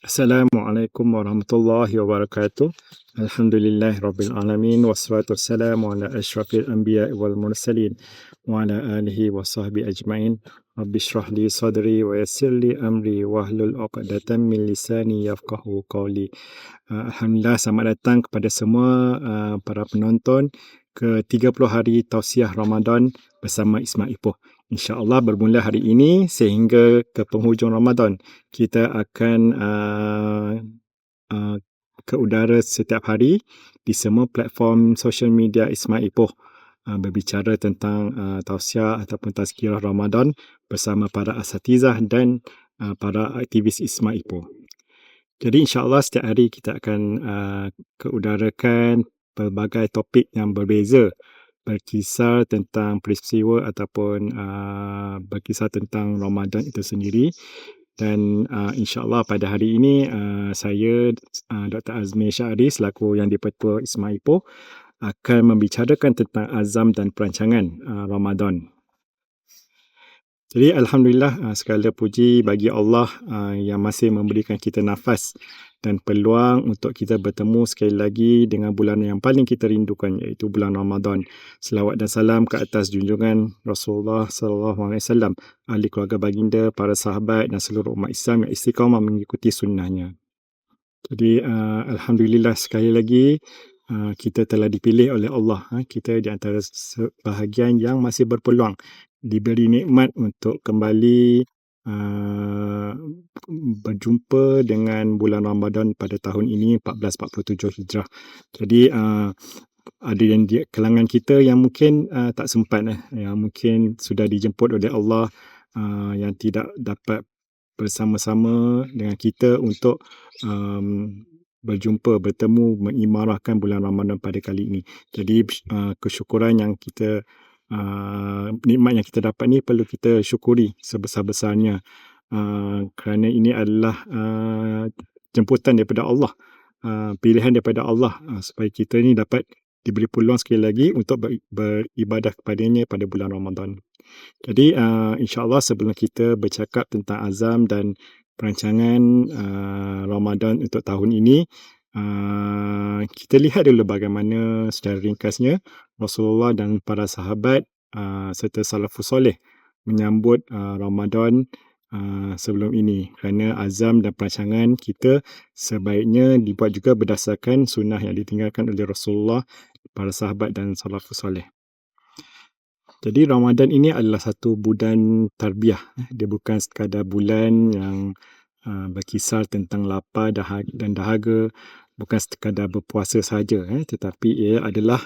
Assalamualaikum warahmatullahi wabarakatuh. Alhamdulillahirabbil alamin wassalatu wassalamu ala asyrafil anbiya'i wal mursalin wa ala alihi wa sahbihi ajmain. Rabbi shrah li sadri wa yassir li amri wahlul 'uqdatam min lisani yafqahu qawli. Alhamdulillah, selamat datang kepada semua para penonton ke 30 hari tausiah Ramadan bersama Ismail Ipoh. InsyaAllah bermula hari ini sehingga ke penghujung Ramadan, kita akan ke udara setiap hari di semua platform social media Ismail Ipoh, berbicara tentang tausiah ataupun tazkirah Ramadan bersama para asatizah dan para aktivis Ismail Ipoh. Jadi insyaAllah setiap hari kita akan keudarakan pelbagai topik yang berbeza, berkisar tentang peristiwa ataupun berkisar tentang Ramadan itu sendiri. Dan insyaAllah pada hari ini saya, Dr. Azmi Syahri selaku Yang di-Pertua Ismail Ipoh akan membicarakan tentang azam dan perancangan Ramadan. Jadi Alhamdulillah, segala puji bagi Allah yang masih memberikan kita nafas dan peluang untuk kita bertemu sekali lagi dengan bulan yang paling kita rindukan, iaitu bulan Ramadan. Selawat dan salam ke atas junjungan Rasulullah SAW, ahli keluarga baginda, para sahabat dan seluruh umat Islam yang istiqamah mengikuti sunnahnya. Jadi Alhamdulillah sekali lagi kita telah dipilih oleh Allah. Kita di antara sebahagian yang masih berpeluang diberi nikmat untuk kembali berjumpa dengan bulan Ramadan pada tahun ini 1447 Hijrah. Jadi ada yang di kalangan kita yang mungkin tak sempat, yang mungkin sudah dijemput oleh Allah, yang tidak dapat bersama-sama dengan kita untuk berjumpa, bertemu, mengimarahkan bulan Ramadan pada kali ini. Jadi kesyukuran yang kita nikmat yang kita dapat ni perlu kita syukuri sebesar-besarnya, kerana ini adalah jemputan daripada Allah, pilihan daripada Allah, supaya kita ni dapat diberi peluang sekali lagi untuk beribadah kepadanya pada bulan Ramadan. Jadi insyaAllah sebelum kita bercakap tentang azam dan perancangan Ramadan untuk tahun ini, kita lihat dulu bagaimana secara ringkasnya Rasulullah dan para sahabat serta salafus soleh menyambut Ramadan sebelum ini, kerana azam dan perancangan kita sebaiknya dibuat juga berdasarkan sunnah yang ditinggalkan oleh Rasulullah, para sahabat dan salafus soleh. Jadi Ramadan ini adalah satu bulan tarbiyah. Dia bukan sekadar bulan yang berkisar tentang lapar dan dahaga, bukan sekadar berpuasa sahaja, tetapi ia adalah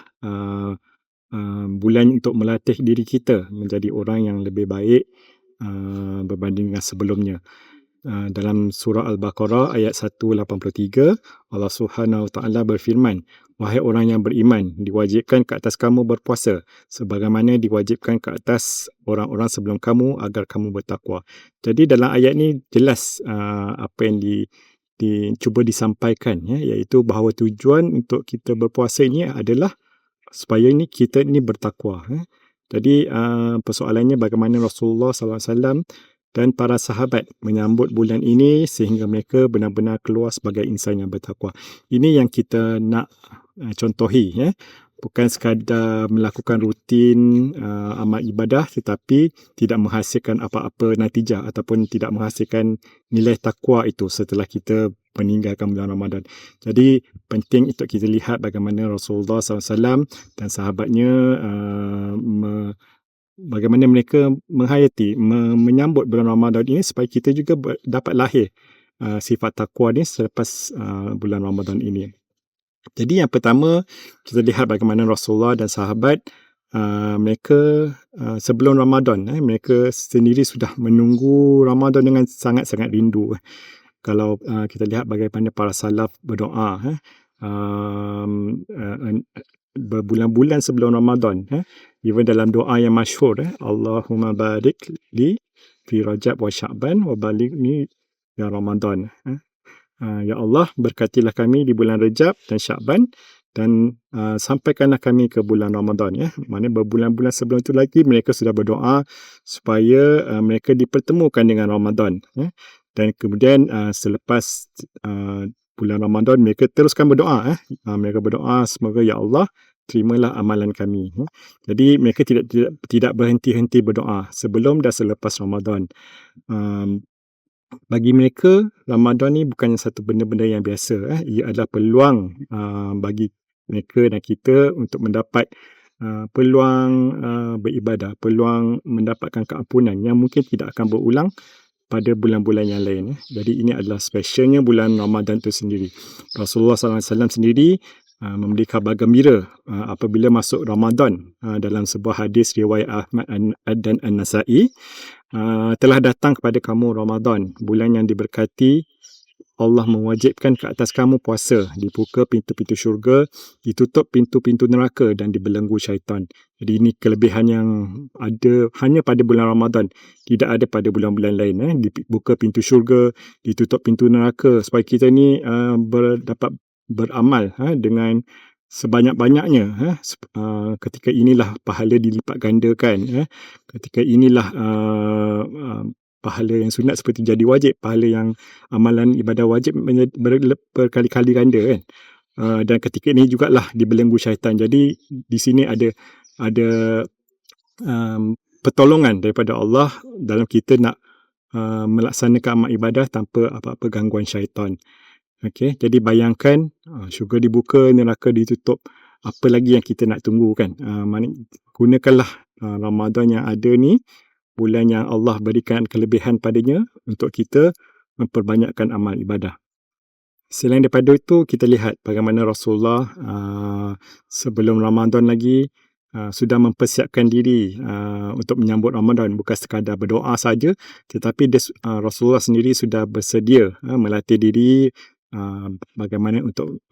bulan untuk melatih diri kita menjadi orang yang lebih baik berbanding dengan sebelumnya. Dalam surah Al-Baqarah ayat 183, Allah Subhanahu Wa Taala berfirman, "Wahai orang yang beriman, diwajibkan ke atas kamu berpuasa sebagaimana diwajibkan ke atas orang-orang sebelum kamu agar kamu bertakwa." Jadi dalam ayat ni jelas apa yang cuba disampaikan, iaitu bahawa tujuan untuk kita berpuasa ini adalah supaya kita ni bertakwa. Jadi persoalannya bagaimana Rasulullah SAW dan para sahabat menyambut bulan ini sehingga mereka benar-benar keluar sebagai insan yang bertakwa. Ini yang kita nak contohi, bukan sekadar melakukan rutin amal ibadah tetapi tidak menghasilkan apa-apa natijah ataupun tidak menghasilkan nilai takwa itu setelah kita meninggalkan bulan Ramadan. Jadi penting untuk kita lihat bagaimana Rasulullah SAW dan sahabatnya bagaimana mereka menghayati, menyambut bulan Ramadan ini supaya kita juga dapat lahir sifat takwa ni selepas bulan Ramadan ini. Jadi yang pertama, kita lihat bagaimana Rasulullah dan sahabat mereka sebelum Ramadan, mereka sendiri sudah menunggu Ramadan dengan sangat-sangat rindu. Kalau kita lihat bagaimana para salaf berdoa berbulan-bulan sebelum Ramadan, even dalam doa yang masyhur, Allahumma barik li fi Rajab wa Sya'ban wa balighni ya Ramadan. Ya Allah, berkatilah kami di bulan Rajab dan Sya'ban dan sampaikanlah kami ke bulan Ramadan. Maknanya berbulan-bulan sebelum itu lagi mereka sudah berdoa supaya mereka dipertemukan dengan Ramadan. Dan kemudian selepas bulan Ramadan, mereka teruskan berdoa. Mereka berdoa, semoga ya Allah terimalah amalan kami. Jadi mereka tidak berhenti-henti berdoa sebelum dan selepas Ramadan. Bagi mereka, Ramadan ni bukannya satu benda-benda yang biasa. Ia adalah peluang bagi mereka dan kita untuk mendapat peluang beribadah, peluang mendapatkan keampunan yang mungkin tidak akan berulang pada bulan-bulan yang lain. Jadi ini adalah specialnya bulan Ramadan itu sendiri. Rasulullah SAW sendiri memberi khabar gembira apabila masuk Ramadan. Dalam sebuah hadis riwayat Ahmad dan An-Nasa'i, telah datang kepada kamu Ramadan, bulan yang diberkati. Allah mewajibkan ke atas kamu puasa, dibuka pintu-pintu syurga, ditutup pintu-pintu neraka dan dibelenggu syaitan. Jadi ini kelebihan yang ada hanya pada bulan Ramadan, tidak ada pada bulan-bulan lain. Dibuka pintu syurga, ditutup pintu neraka, supaya kita ni dapat beramal dengan sebanyak-banyaknya. Ketika inilah pahala dilipat gandakan. Ketika inilah pahala yang sunat seperti jadi wajib, pahala yang amalan ibadah wajib berkali-kali ganda kan. Dan ketika ini jugalah dibelenggu syaitan. Jadi di sini ada pertolongan daripada Allah dalam kita nak melaksanakan amal ibadah tanpa apa-apa gangguan syaitan. Okey, jadi bayangkan syurga dibuka, neraka ditutup, apa lagi yang kita nak tunggu kan. Gunakanlah Ramadan yang ada ni, bulan yang Allah berikan kelebihan padanya untuk kita memperbanyakkan amal ibadah. Selain daripada itu, kita lihat bagaimana Rasulullah sebelum Ramadan lagi sudah mempersiapkan diri untuk menyambut Ramadan. Bukan sekadar berdoa saja, tetapi Rasulullah sendiri sudah bersedia melatih diri bagaimana untuk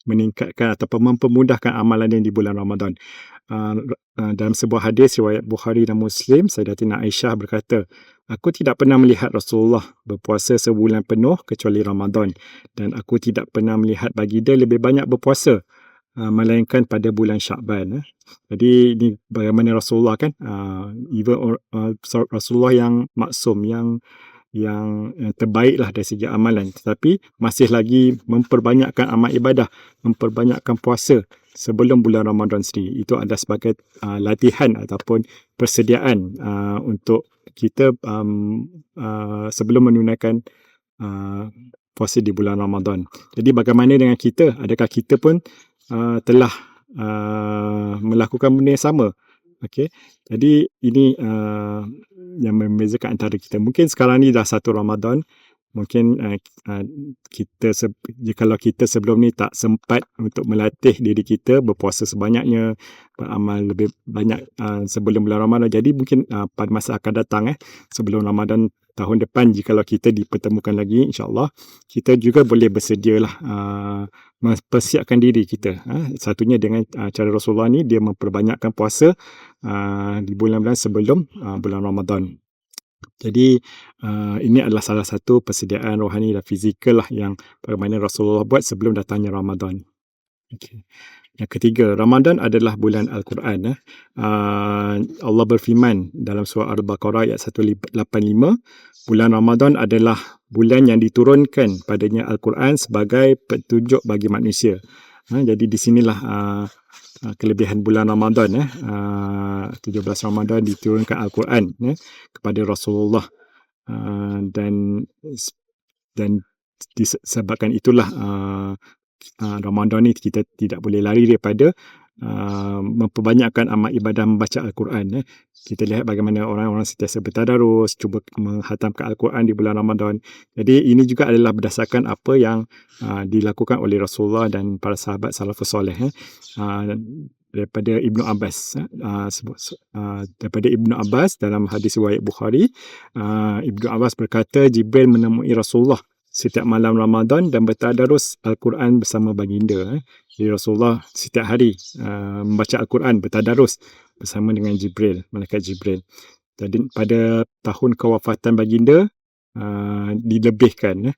meningkatkan ataupun mempermudahkan amalan di bulan Ramadan. Dalam sebuah hadis riwayat Bukhari dan Muslim, Sayyidatina Aisyah berkata, aku tidak pernah melihat Rasulullah berpuasa sebulan penuh kecuali Ramadan, dan aku tidak pernah melihat baginda lebih banyak berpuasa melainkan pada bulan Sya'ban. Jadi ini bagaimana Rasulullah kan, Rasulullah yang maksum, yang terbaiklah dari segi amalan, tetapi masih lagi memperbanyakkan amal ibadah, memperbanyakkan puasa sebelum bulan Ramadan sendiri. Itu adalah sebagai latihan ataupun persediaan untuk kita sebelum menunaikan puasa di bulan Ramadan. Jadi bagaimana dengan kita? Adakah kita pun telah melakukan benda yang sama? Okey, jadi ini yang membezakan antara kita. Mungkin sekarang ni dah satu Ramadan, mungkin kalau kita sebelum ni tak sempat untuk melatih diri kita berpuasa sebanyaknya, beramal lebih banyak sebelum bulan Ramadan. Jadi mungkin pada masa akan datang sebelum Ramadan tahun depan, jikalau kita dipertemukan lagi, insya-Allah kita juga boleh bersedialah mempersiapkan diri kita. Satunya dengan cara Rasulullah ni, dia memperbanyakkan puasa di bulan-bulan sebelum bulan Ramadan. Jadi ini adalah salah satu persediaan rohani dan fizikal yang bagaimana Rasulullah buat sebelum datangnya Ramadan. Okay. Yang ketiga, Ramadan adalah bulan Al-Quran. Allah berfirman dalam surah Al-Baqarah ayat 185, bulan Ramadan adalah bulan yang diturunkan padanya Al-Quran sebagai petunjuk bagi manusia. Jadi di sinilah kelebihan bulan Ramadan. 17 Ramadan diturunkan Al-Quran kepada Rasulullah, dan disebabkan itulah Ramadan ni kita tidak boleh lari daripada memperbanyakkan amal ibadah membaca Al-Quran. Kita lihat bagaimana orang-orang sentiasa bertadarus, cuba menghatamkan Al-Quran di bulan Ramadan. Jadi ini juga adalah berdasarkan apa yang dilakukan oleh Rasulullah dan para sahabat salafus soleh. Daripada Ibnu Abbas, daripada Ibnu Abbas dalam hadis riwayat Bukhari, Ibnu Abbas berkata, Jibril menemui Rasulullah setiap malam Ramadan dan bertadarus Al-Quran bersama baginda. Jadi Rasulullah setiap hari membaca Al-Quran, bertadarus bersama dengan Jibril, malaikat Jibril. Jadi pada tahun kewafatan baginda dilebihkan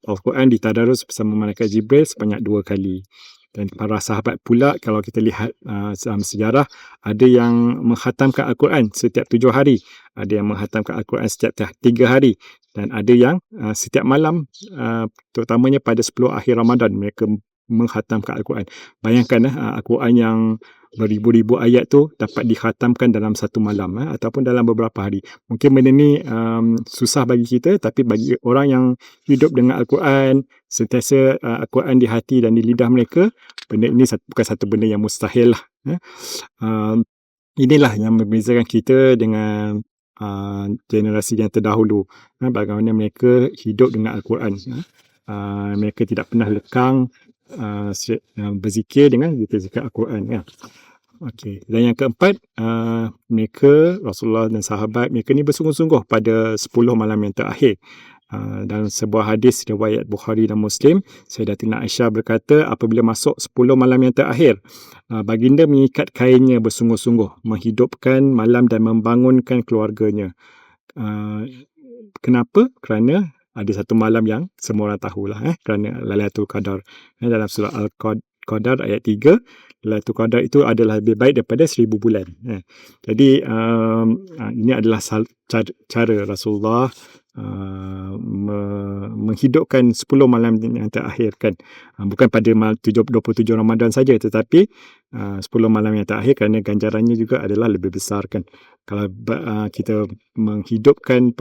Al-Quran ditadarus bersama malaikat Jibril sebanyak 2 kali. Dan para sahabat pula, kalau kita lihat dalam sejarah, ada yang menghatamkan Al-Quran setiap 7 hari, ada yang menghatamkan Al-Quran setiap 3 hari, dan ada yang setiap malam, terutamanya pada 10 akhir Ramadan, mereka menghatamkan Al-Quran. Bayangkan Al-Quran yang beribu-ribu ayat tu dapat dikhatamkan dalam satu malam, ataupun dalam beberapa hari. Mungkin benda ni susah bagi kita, tapi bagi orang yang hidup dengan Al-Quran, sentiasa Al-Quran di hati dan di lidah mereka, benda ini bukan satu benda yang mustahil lah. Inilah yang membezakan kita dengan generasi yang terdahulu, bagaimana mereka hidup dengan Al-Quran. Mereka tidak pernah lekang berzikir dengan zikir Al-Quran. Okey. Dan yang keempat, mereka, Rasulullah dan sahabat mereka ni bersungguh-sungguh pada 10 malam yang terakhir. Dalam sebuah hadis riwayat Bukhari dan Muslim, Sayyidatina Aisyah berkata, apabila masuk 10 malam yang terakhir, baginda mengikat kainnya bersungguh-sungguh, menghidupkan malam dan membangunkan keluarganya. Kenapa? Kerana ada satu malam yang semua orang tahulah, kerana Lailatul Qadar. Dalam surah Al-Qadar ayat 3, Lailatul Qadar itu adalah lebih baik daripada 1000 bulan. Jadi ini adalah cara Rasulullah menghidupkan 10 malam yang terakhir kan. Bukan pada 27 Ramadan saja, tetapi 10 malam yang terakhir, kerana ganjarannya juga adalah lebih besar kan. Kalau kita menghidupkan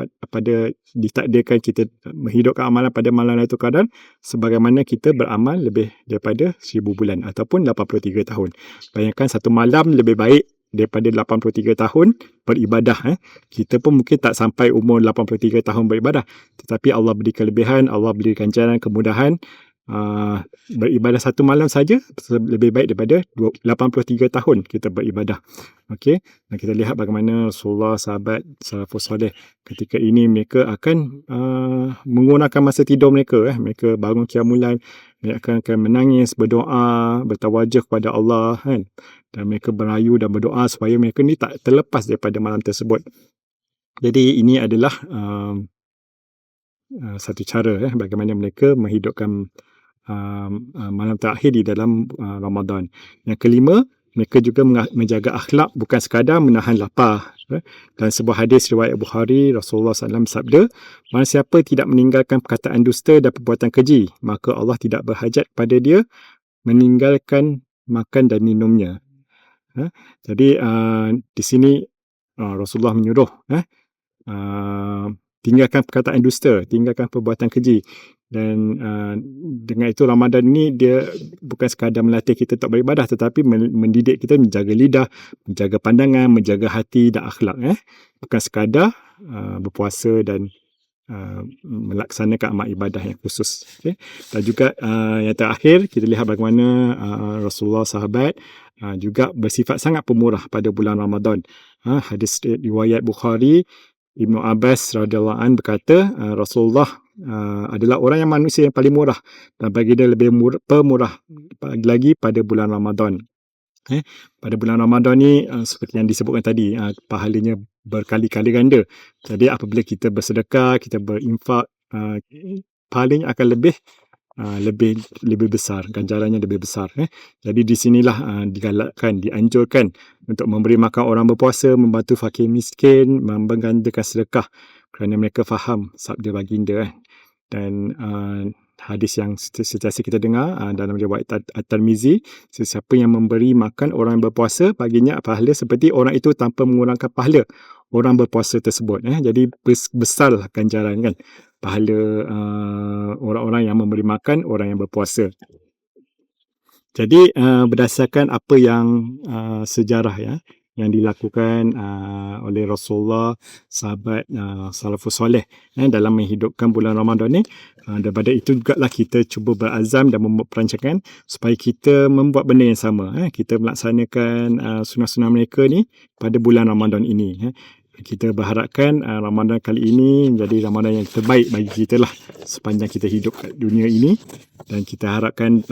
ditakdirkan kita menghidupkan amalan pada malam Lailatul Qadar, sebagaimana kita beramal lebih daripada 1000 bulan ataupun 83 tahun. Bayangkan satu malam lebih baik daripada 83 tahun beribadah. Kita pun mungkin tak sampai umur 83 tahun beribadah, tetapi Allah beri kelebihan, Allah beri ganjaran, kemudahan. Beribadah satu malam saja lebih baik daripada 83 tahun kita beribadah. Okey, dan kita lihat bagaimana Rasulullah, sahabat, salafus soleh ketika ini mereka akan menggunakan masa tidur mereka. Mereka bangun qiyamul lail, mereka akan menangis, berdoa, bertawajuh kepada Allah kan. Dan mereka merayu dan berdoa supaya mereka ni tak terlepas daripada malam tersebut. Jadi ini adalah satu cara bagaimana mereka menghidupkan malam terakhir di dalam Ramadan. Yang kelima, mereka juga menjaga akhlak, bukan sekadar menahan lapar. Dalam sebuah hadis riwayat Bukhari, Rasulullah SAW sabda, barang siapa tidak meninggalkan perkataan dusta dan perbuatan keji, maka Allah tidak berhajat pada dia meninggalkan makan dan minumnya. Jadi di sini Rasulullah menyuruh tinggalkan perkataan dusta, tinggalkan perbuatan keji. Dan dengan itu Ramadan ni dia bukan sekadar melatih kita untuk beribadah, tetapi mendidik kita menjaga lidah, menjaga pandangan, menjaga hati dan akhlak. Bukan sekadar berpuasa dan melaksanakan amal ibadah yang khusus. Dan juga yang terakhir, kita lihat bagaimana Rasulullah, sahabat juga bersifat sangat pemurah pada bulan Ramadan. Hadis riwayat Bukhari, Ibnu Abbas radhiyallahu anhu berkata, Rasulullah adalah orang yang manusia yang paling murah, dan bagi dia lebih pemurah lagi pada bulan Ramadan. Pada bulan Ramadan ni seperti yang disebutkan tadi, pahalanya berkali-kali ganda. Jadi apabila kita bersedekah, kita berinfak, pahalanya akan lebih besar, ganjarannya lebih besar. Jadi di sinilah digalakkan, dianjurkan untuk memberi makan orang berpuasa, membantu fakir miskin, menggandakan sedekah, kerana mereka faham sabda baginda. Dan hadis yang sentiasa kita dengar dalam riwayat At-Tirmizi, sesiapa yang memberi makan orang yang berpuasa, baginya pahala seperti orang itu tanpa mengurangkan pahala orang berpuasa tersebut. Jadi besarlah ganjaran kan, pahala orang-orang yang memberi makan orang yang berpuasa. Jadi berdasarkan apa yang sejarah yang dilakukan oleh Rasulullah, sahabat, salafus soleh dalam menghidupkan bulan Ramadan ni, daripada itu jugalah kita cuba berazam dan membuat perancangan supaya kita membuat benda yang sama. Kita melaksanakan sunnah-sunnah mereka ni pada bulan Ramadan ini. Kita berharapkan Ramadan kali ini menjadi Ramadan yang terbaik bagi kita lah sepanjang kita hidup kat dunia ini, dan kita harapkan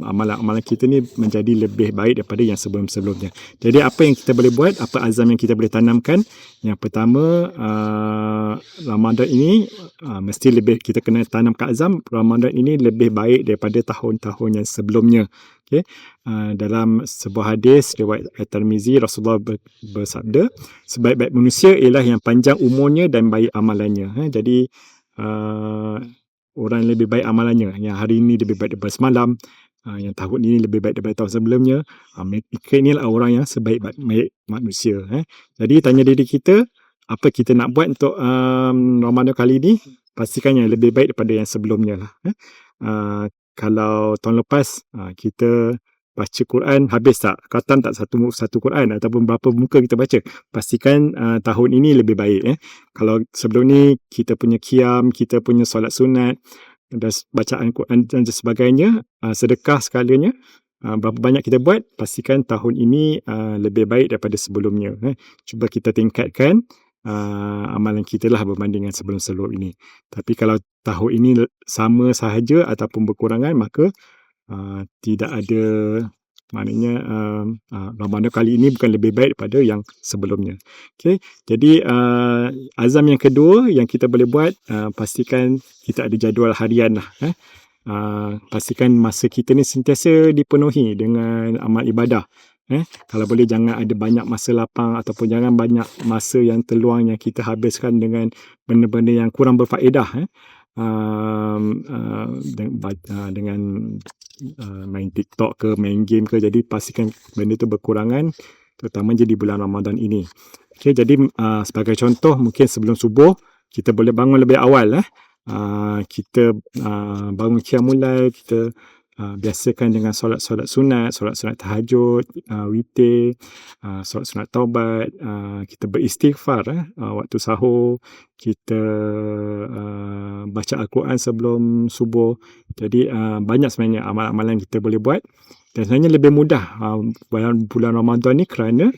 amalan-amalan kita ni menjadi lebih baik daripada yang sebelum-sebelumnya. Jadi apa yang kita boleh buat, apa azam yang kita boleh tanamkan? Yang pertama, Ramadan ini mesti lebih kita kena tanamkan azam, Ramadan ini lebih baik daripada tahun-tahun yang sebelumnya. Okay. Dalam sebuah hadis riwayat At-Tirmizi, Rasulullah bersabda, sebaik-baik manusia ialah yang panjang umurnya dan baik amalannya. Jadi orang yang lebih baik amalannya, yang hari ini lebih baik daripada semalam, yang tahun ini lebih baik daripada tahun sebelumnya, mereka inilah orang yang sebaik-baik manusia. Jadi tanya diri kita, apa kita nak buat untuk Ramadan kali ini? Pastikan yang lebih baik daripada yang sebelumnya lah. Kalau tahun lepas kita baca Quran habis tak? Khatam tak satu Quran ataupun berapa muka kita baca? Pastikan tahun ini lebih baik. Kalau sebelum ni kita punya qiyam, kita punya solat sunat dan bacaan Quran dan sebagainya, sedekah segalanya, berapa banyak kita buat, pastikan tahun ini lebih baik daripada sebelumnya. Cuba kita tingkatkan amalan kita lah berbanding dengan sebelum-sebelum ini. Tapi kalau tahun ini sama sahaja ataupun berkurangan, maka tidak ada, maknanya Ramadan kali ini bukan lebih baik daripada yang sebelumnya. Okay. Jadi azam yang kedua yang kita boleh buat, pastikan kita ada jadual harian lah. Pastikan masa kita ni sentiasa dipenuhi dengan amal ibadah. Kalau boleh jangan ada banyak masa lapang ataupun jangan banyak masa yang terluang yang kita habiskan dengan benda-benda yang kurang berfaedah. Dengan main TikTok ke, main game ke. Jadi pastikan benda tu berkurangan, terutama je di bulan Ramadan ini. Okay, jadi sebagai contoh, mungkin sebelum subuh kita boleh bangun lebih awal. Kita bangun qiyamul lail, kita biasakan dengan solat-solat sunat, solat-solat tahajud, witir, solat sunat taubat, kita beristighfar waktu sahur, kita baca Al-Quran sebelum subuh. Jadi banyak sebenarnya amalan-amalan kita boleh buat, dan sebenarnya lebih mudah bulan Ramadan ni kerana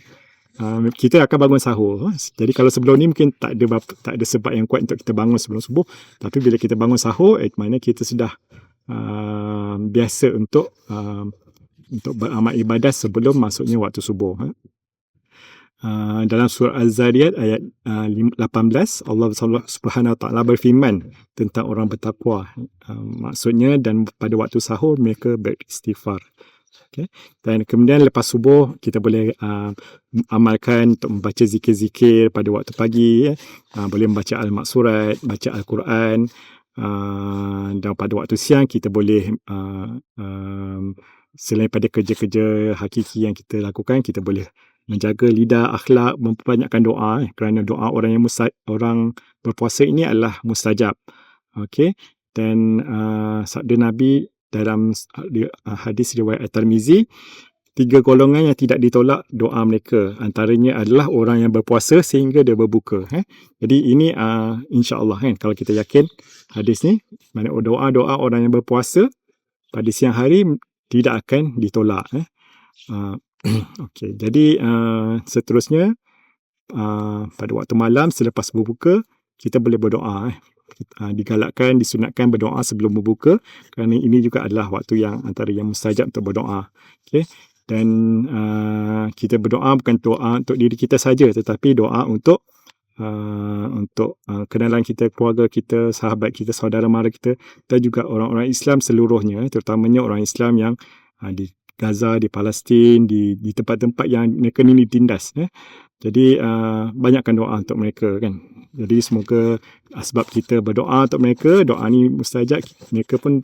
kita akan bangun sahur. Jadi kalau sebelum ni mungkin tak ada sebab yang kuat untuk kita bangun sebelum subuh, tapi bila kita bangun sahur, maknanya kita sudah biasa untuk beramal ibadah sebelum masuknya waktu subuh. Dalam surah Az-Zariyat ayat 18, Allah Subhanahu Wa Taala berfirman tentang orang bertakwa. Maksudnya, dan pada waktu sahur mereka beristighfar. Okay. Dan kemudian lepas subuh kita boleh amalkan untuk membaca zikir-zikir pada waktu pagi. Boleh membaca Al-Maksurat, baca Al-Quran. Dan pada waktu siang kita boleh selain pada kerja-kerja hakiki yang kita lakukan, kita boleh menjaga lidah, akhlak, memperbanyakkan doa, kerana doa orang yang orang berpuasa ini adalah mustajab. Okey. Dan sabda Nabi dalam hadis riwayat At-Tirmizi, 3 golongan yang tidak ditolak doa mereka, antaranya adalah orang yang berpuasa sehingga dia berbuka. Jadi ini insya-Allah kalau kita yakin hadis ni, mana doa-doa orang yang berpuasa pada siang hari tidak akan ditolak. Okey, jadi seterusnya pada waktu malam selepas berbuka kita boleh berdoa. Digalakkan, disunatkan berdoa sebelum berbuka, kerana ini juga adalah waktu yang antara yang mustajab untuk berdoa. Okey. Dan kita berdoa bukan doa untuk diri kita saja, tetapi doa untuk kenalan kita, keluarga kita, sahabat kita, saudara mara kita, dan juga orang-orang Islam seluruhnya, terutamanya orang Islam yang di Gaza, di Palestin, di tempat-tempat yang mereka ni ditindas. Jadi banyakkan doa untuk mereka kan. Jadi semoga sebab kita berdoa untuk mereka, doa ni mustajab, mereka pun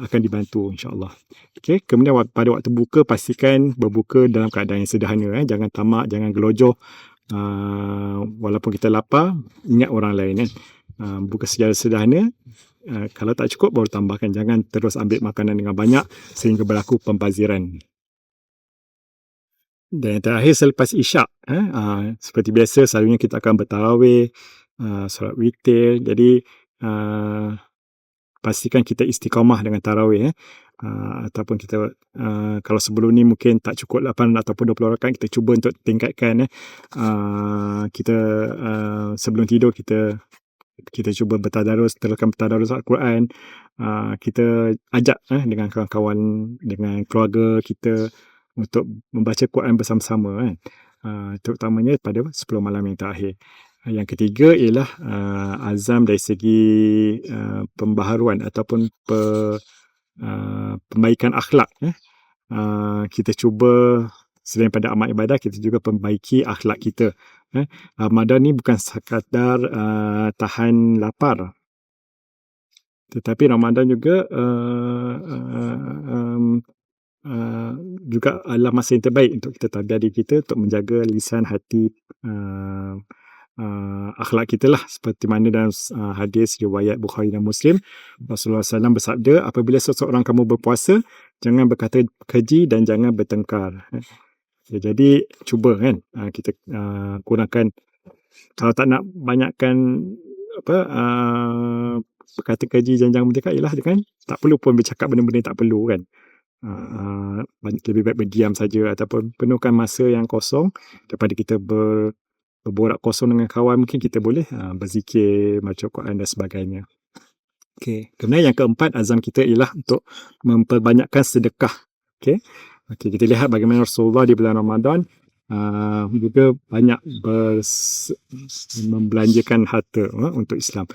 akan dibantu insya-Allah. Okey, kemudian pada waktu buka pastikan berbuka dalam keadaan yang sederhana. Jangan tamak, jangan gelojoh. Walaupun kita lapar, ingat orang lain kan. Buka secara sederhana. Kalau tak cukup baru tambahkan, jangan terus ambil makanan dengan banyak sehingga berlaku pembaziran. Dan yang terakhir selepas isyak, seperti biasa selalunya kita akan bertarawih, solat witir. Jadi pastikan kita istiqamah dengan tarawih. Ataupun kita kalau sebelum ni mungkin tak cukup 8 ataupun 20 rakaat, kita cuba untuk tingkatkan. Kita sebelum tidur kita cuba bertadarus, teruskan bertadarus Al-Quran. Kita ajak dengan kawan-kawan, dengan keluarga kita untuk membaca Quran bersama-sama terutamanya pada 10 malam yang terakhir. Yang ketiga ialah azam dari segi pembaharuan ataupun perbaikan akhlak. kita cuba selain pada amal ibadah, kita juga perbaiki akhlak kita. Ramadan ni bukan sekadar tahan lapar, tetapi Ramadan juga juga adalah masa yang terbaik untuk kita tarbiyah diri kita untuk menjaga lisan, hati, akhlak kita lah, seperti mana dalam hadis riwayat Bukhari dan Muslim, Rasulullah SAW bersabda, apabila seseorang kamu berpuasa, jangan berkata keji dan jangan bertengkar. Jadi cuba kan kita kurangkan, kalau tak nak banyakkan berkata keji dan jangan bertengkar, ialah kan tak perlu pun bercakap benda-benda yang tak perlu kan. Lebih baik berdiam saja ataupun penuhkan masa yang kosong daripada kita berborak kosong dengan kawan. Mungkin kita boleh berzikir, baca Quran dan sebagainya. Kemudian yang keempat, azam kita ialah untuk memperbanyakkan sedekah. Kita lihat bagaimana Rasulullah di bulan Ramadan juga banyak membelanjakan harta untuk Islam.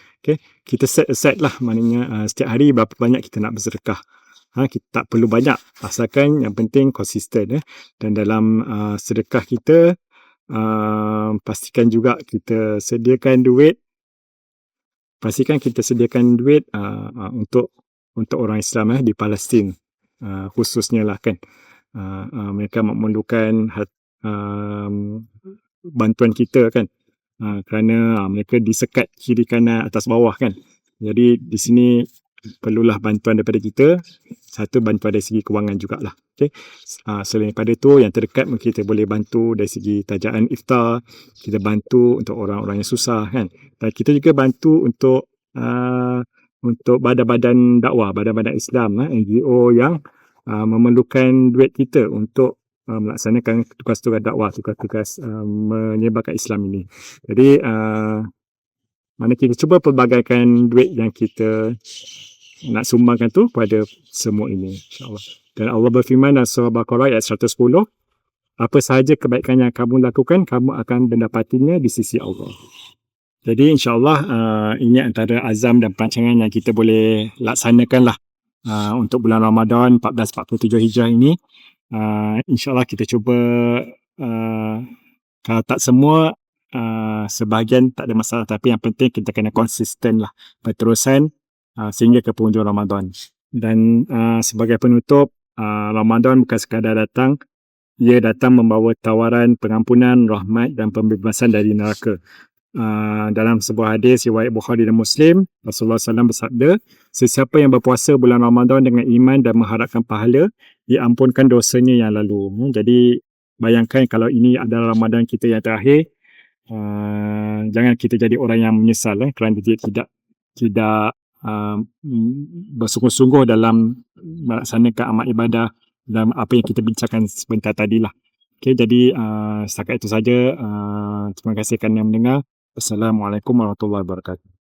Kita set aside lah, maknanya setiap hari berapa banyak kita nak bersedekah. Kita tak perlu banyak, asalkan yang penting konsisten. Dan dalam sedekah kita, pastikan juga kita sediakan duit untuk orang Islam di Palestin, khususnya lah kan. Mereka memerlukan bantuan kita kan, kerana mereka disekat kiri kanan atas bawah kan. Jadi di sini perlulah bantuan daripada kita. Satu, bantuan dari segi kewangan jugalah. Selain daripada itu, yang terdekat mungkin kita boleh bantu dari segi tajaan iftar, kita bantu untuk orang-orang yang susah kan. Dan kita juga bantu untuk badan-badan dakwah, badan-badan Islam, NGO yang memerlukan duit kita untuk melaksanakan tugas-tugas dakwah, tugas-tugas menyebarkan Islam ini. Jadi mana kita cuba pelbagaikan duit yang kita nak sumbangkan tu pada semua ini, insyaAllah. Dan Allah berfirman dalam surah Baqarah ayat 110, apa sahaja kebaikan yang kamu lakukan, kamu akan mendapatinya di sisi Allah. Jadi insyaAllah ini antara azam dan perancangan yang kita boleh laksanakan lah untuk bulan Ramadan 1447 Hijrah ini. InsyaAllah kita cuba, kalau tak semua, sebahagian tak ada masalah, tapi yang penting kita kena konsisten lah, berterusan sehingga ke penghujung Ramadan. Dan sebagai penutup, Ramadan bukan sekadar datang, ia datang membawa tawaran pengampunan, rahmat dan pembebasan dari neraka. Dalam sebuah hadis riwayat Bukhari dan Muslim, Rasulullah SAW bersabda, sesiapa yang berpuasa bulan Ramadan dengan iman dan mengharapkan pahala, diampunkan dosanya yang lalu. Jadi bayangkan kalau ini adalah Ramadan kita yang terakhir, jangan kita jadi orang yang menyesal kerana dia tidak bersungguh-sungguh dalam melaksanakan amal ibadah dalam apa yang kita bincangkan sebentar tadilah. Jadi setakat itu saja. Terima kasih kerana mendengar. Assalamualaikum warahmatullahi wabarakatuh.